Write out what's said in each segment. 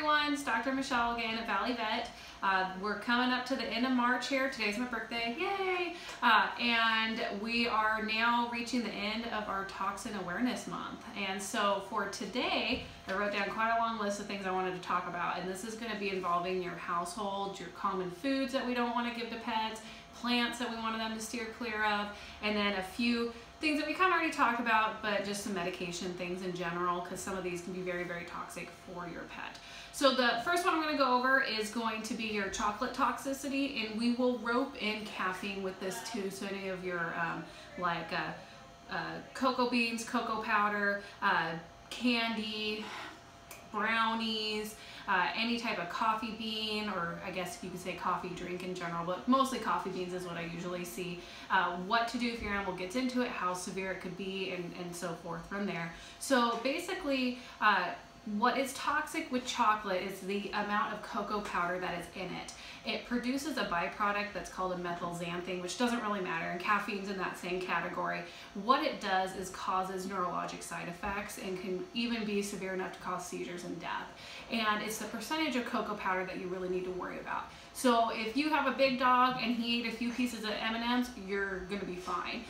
everyone, it's Dr. Michelle again at Valley Vet. We're coming up to the end of March here. Today's my birthday, yay! And we are now reaching the end of our Toxin Awareness Month. And so for today, I wrote down quite a long list of things I wanted to talk about. And this is going to be involving your household, your common foods that we don't want to give to pets, plants that we wanted them to steer clear of, and then a few things that we kind of already talked about, but just some medication things in general, because some of these can be very, very toxic for your pet. So the first one I'm going to go over is going to be your chocolate toxicity, and we will rope in caffeine with this too. So any of your cocoa beans, cocoa powder, candy, brownies, any type of coffee bean, or I guess you could say coffee drink in general, but mostly coffee beans is what I usually see. What to do if your animal gets into it, how severe it could be, and so forth from there. So basically, what is toxic with chocolate is the amount of cocoa powder that is in it. It produces a byproduct that's called a methylxanthine, which doesn't really matter, and caffeine's in that same category. What it does is causes neurologic side effects and can even be severe enough to cause seizures and death. And it's the percentage of cocoa powder that you really need to worry about. So if you have a big dog and he ate a few pieces of M&Ms, you're gonna be fine.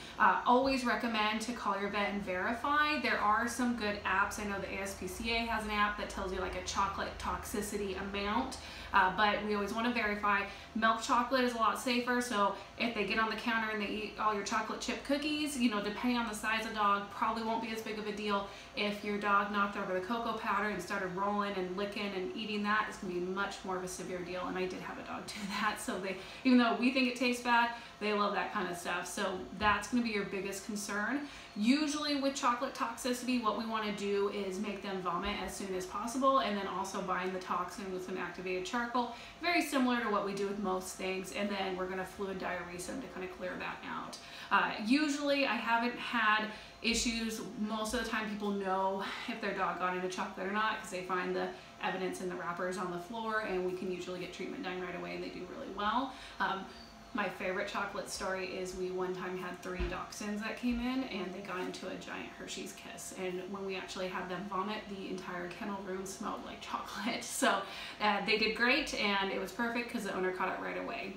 Always recommend to call your vet and verify. There are some good apps. I know the ASPCA has an app that tells you like a chocolate toxicity amount, but we always want to verify. Milk chocolate is a lot safer, so if they get on the counter and they eat all your chocolate chip cookies, you know, depending on the size of the dog, probably won't be as big of a deal. If your dog knocked over the cocoa powder and started rolling and licking and eating that, it's going to be much more of a severe deal, and I did have a dog do that, so even though we think it tastes bad, they love that kind of stuff. So that's going to be your biggest concern. Usually with chocolate toxicity, what we want to do is make them vomit as soon as possible, and then also bind the toxin with some activated charcoal, very similar to what we do with most things, and then we're going to fluid diurese them to kind of clear that out. Usually I haven't had issues. Most of the time people know if their dog got into chocolate or not because they find the evidence in the wrappers on the floor, and we can usually get treatment done right away, and they do really well. My favorite chocolate story is we one time had 3 dachshunds that came in and they got into a giant Hershey's Kiss, and when we actually had them vomit, the entire kennel room smelled like chocolate. So they did great, and it was perfect because the owner caught it right away.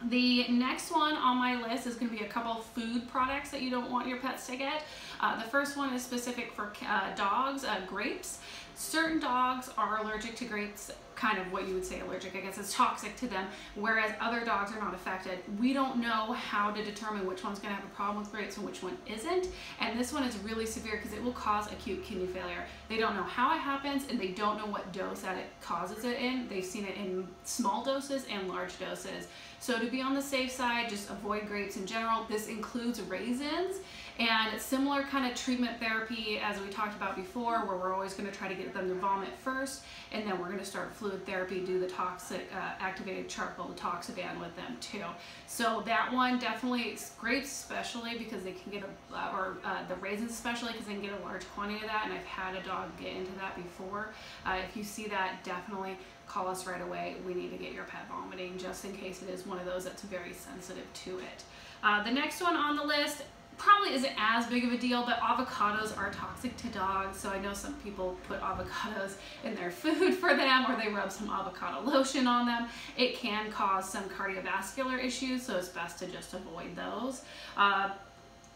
The next one on my list is going to be a couple food products that you don't want your pets to get. The first one is specific for dogs, grapes. Certain dogs are allergic to grapes, kind of what you would say allergic, I guess it's toxic to them, whereas other dogs are not affected. We don't know how to determine which one's going to have a problem with grapes and which one isn't, and this one is really severe because it will cause acute kidney failure. They don't know how it happens, and they don't know what dose that it causes it in. They've seen it in small doses and large doses. So to be on the safe side, just avoid grapes in general. This includes raisins, and similar kind of treatment therapy as we talked about before, where we're always going to try to get them to vomit first, and then we're going to start fluid therapy, do the toxic activated charcoal, the Toxiban with them too. So that one definitely, grapes especially because they can get the raisins especially because they can get a large quantity of that, and I've had a dog get into that before. If you see that, definitely call us right away. We need to get your pet vomiting just in case it is one of those that's very sensitive to it. The next one on the list probably isn't as big of a deal, but avocados are toxic to dogs. So I know some people put avocados in their food for them, or they rub some avocado lotion on them. It can cause some cardiovascular issues, so it's best to just avoid those.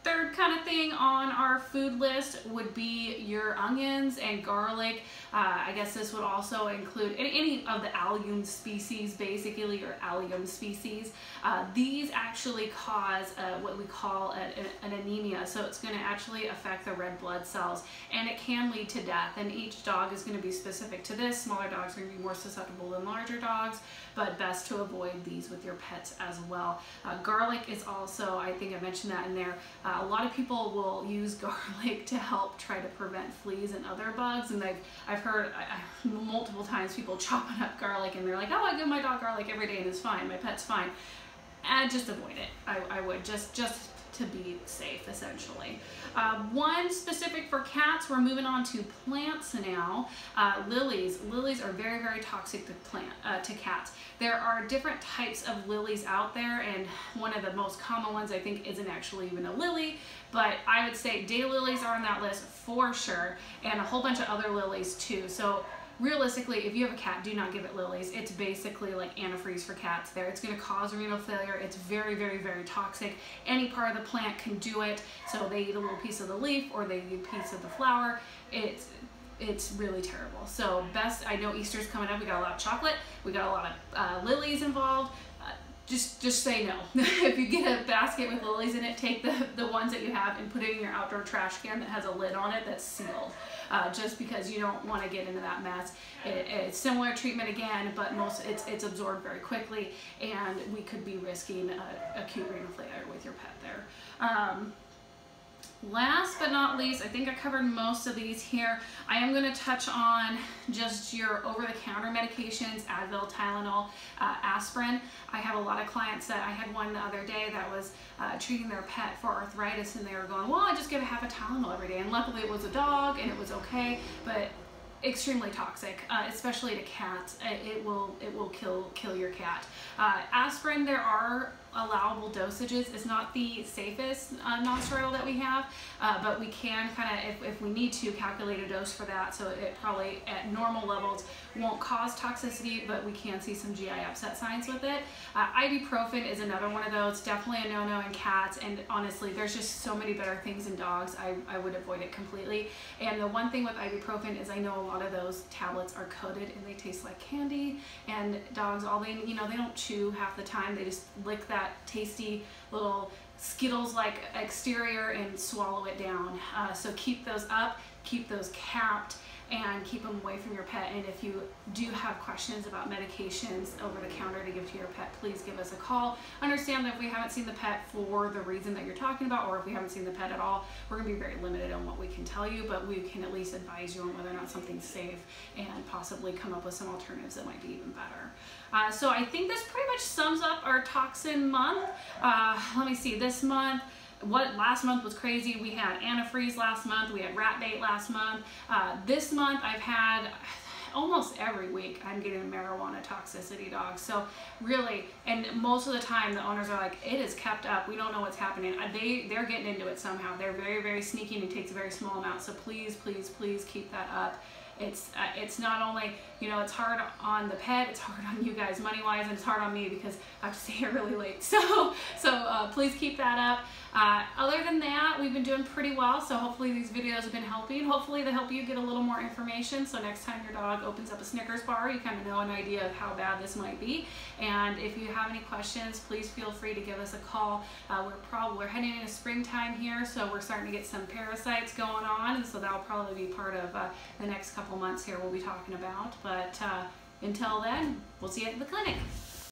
Third kind of thing on our food list would be your onions and garlic. I guess this would also include any of the allium species, basically, or allium species. These actually cause what we call an anemia, so it's going to actually affect the red blood cells, and it can lead to death, and each dog is going to be specific to this. Smaller dogs are going to be more susceptible than larger dogs, but best to avoid these with your pets as well. Garlic is also, I think I mentioned that in there, a lot of people will use garlic to help try to prevent fleas and other bugs, and I've heard multiple times people chopping up garlic and they're like, oh, I give my dog garlic every day and it's fine, my pet's fine. Just avoid it. I would just to be safe, essentially. One specific for cats, we're moving on to plants now. Lilies. Lilies are very, very toxic to cats. There are different types of lilies out there, and one of the most common ones I think isn't actually even a lily, but I would say daylilies are on that list for sure, and a whole bunch of other lilies too. So realistically, if you have a cat, do not give it lilies. It's basically like antifreeze for cats there. It's going to cause renal failure. It's very, very, very toxic. Any part of the plant can do it. So they eat a little piece of the leaf or they eat a piece of the flower. It's really terrible. So best, I know Easter's coming up. We got a lot of chocolate. We got a lot of lilies involved. Just say no. If you get a basket with lilies in it, take the ones that you have and put it in your outdoor trash can that has a lid on it that's sealed. Just because you don't want to get into that mess. It's similar treatment again, but it's absorbed very quickly, and we could be risking acute renal failure with your pet there. Last but not least, I think I covered most of these here. I am going to touch on just your over-the-counter medications, Advil, Tylenol, aspirin. I have a lot of clients that I had one the other day that was treating their pet for arthritis, and they were going, well, I just give a half a Tylenol every day. And luckily it was a dog and it was okay, but extremely toxic, especially to cats. It will kill your cat. Aspirin, there are allowable dosages. It's not the safest non-steroidal that we have, but we can kind of, if we need to, calculate a dose for that. So it probably at normal levels won't cause toxicity, but we can see some GI upset signs with it. Ibuprofen is another one of those. Definitely a no-no in cats, and honestly, there's just so many better things in dogs. I would avoid it completely. And the one thing with ibuprofen is I know a lot of those tablets are coated and they taste like candy, and dogs, all they, they don't chew half the time. They just lick that tasty little Skittles-like exterior and swallow it down. So keep those up, keep those capped, and keep them away from your pet. And if you do have questions about medications over the counter to give to your pet, please give us a call. Understand that if we haven't seen the pet for the reason that you're talking about, or if we haven't seen the pet at all, we're going to be very limited on what we can tell you, but we can at least advise you on whether or not something's safe and possibly come up with some alternatives that might be even better. So I think this pretty much sums up our toxin month. Let me see, this month, last month was crazy. We had antifreeze last month, we had rat bait last month. This month I've had almost every week I'm getting a marijuana toxicity dog. So really, and most of the time the owners are like, it is kept up, we don't know what's happening. They're getting into it somehow. They're very, very sneaky, and it takes a very small amount. So please, please, please keep that up. It's not only, it's hard on the pet, it's hard on you guys money-wise, and it's hard on me because I have to stay here really late. So please keep that up. Other than that, we've been doing pretty well, so hopefully these videos have been helping. Hopefully they help you get a little more information, so next time your dog opens up a Snickers bar, you kind of know an idea of how bad this might be. And if you have any questions, please feel free to give us a call. We're heading into springtime here, so we're starting to get some parasites going on, and so that'll probably be part of the next couple months here we'll be talking about. But until then, we'll see you at the clinic.